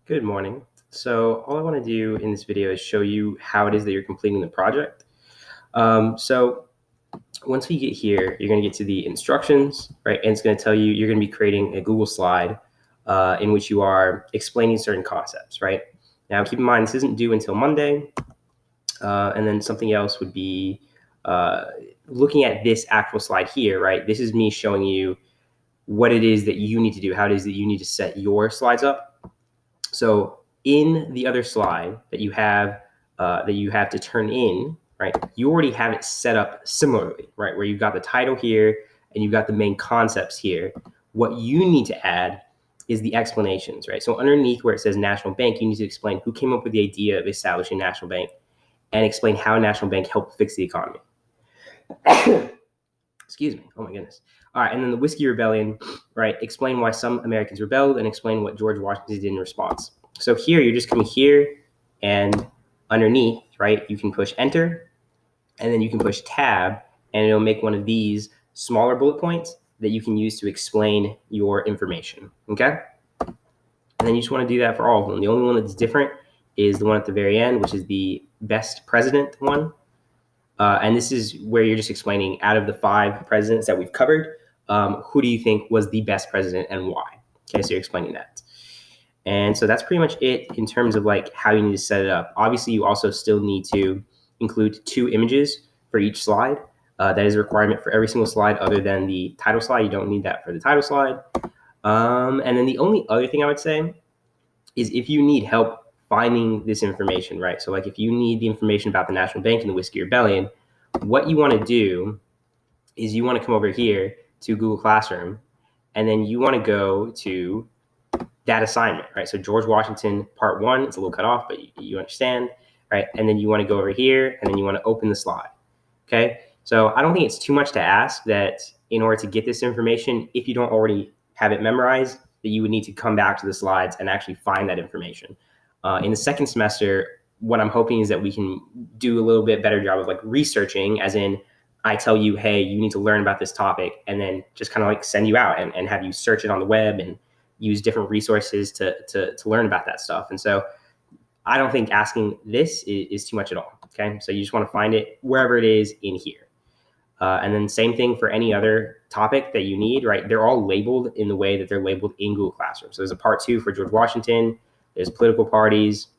Good morning. So all I want to do in this video is show you how it is that you're completing the project. So once we get here, you're going to get to the instructions, right? And it's going to tell you you're going to be creating a Google slide in which you are explaining certain concepts, right? Now, keep in mind, this isn't due until Monday. And then something else would be uh, looking at this actual slide here, right? This is me showing you what it is that you need to do, how it is that you need to set your slides up. So in the other slide that you have to turn in, right? You already have it set up similarly, right? Where you've got the title here and you've got the main concepts here. What you need to add is the explanations, right? So underneath where it says National Bank, you need to explain who came up with the idea of establishing National Bank and explain how National Bank helped fix the economy. Excuse me. Oh my goodness. All right, and then the Whiskey Rebellion, right? Explain why some Americans rebelled and explain what George Washington did in response. So here, you're just coming here and underneath, right? You can push enter and then you can push tab and it'll make one of these smaller bullet points that you can use to explain your information, okay? And then you just want to do that for all of them. The only one that's different is the one at the very end, which is the best president one. And this is where you're just explaining out of the 5 presidents that we've covered, who do you think was the best president and why? Okay, so you're explaining that. And so that's pretty much it in terms of like how you need to set it up. Obviously, you also still need to include 2 images for each slide. That is a requirement for every single slide other than the title slide. You don't need that for the title slide. And then the only other thing I would say is if you need help finding this information, right? So like if you need the information about the National Bank and the Whiskey Rebellion, what you want to do is you want to come over here to Google Classroom, and then you want to go to that assignment, right? So George Washington part 1, it's a little cut off, but you understand, right? And then you want to go over here, and then you want to open the slide, okay? So I don't think it's too much to ask that in order to get this information, if you don't already have it memorized, that you would need to come back to the slides and actually find that information. In the second semester, what I'm hoping is that we can do a little bit better job of like researching, as in I tell you, hey, you need to learn about this topic, and then just kind of like send you out and have you search it on the web and use different resources to learn about that stuff. And so I don't think asking this is too much at all. Okay. So you just want to find it wherever it is in here. And then same thing for any other topic that you need, right? They're all labeled in the way that they're labeled in Google Classroom. So there's a part 2 for George Washington. There's political parties,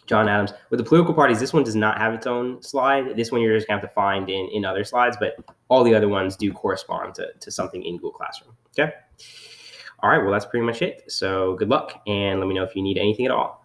John Adams. With the political parties, this one does not have its own slide. This one you're just going to have to find in other slides, but all the other ones do correspond to something in Google Classroom. Okay. All right. Well, that's pretty much it. So good luck, and let me know if you need anything at all.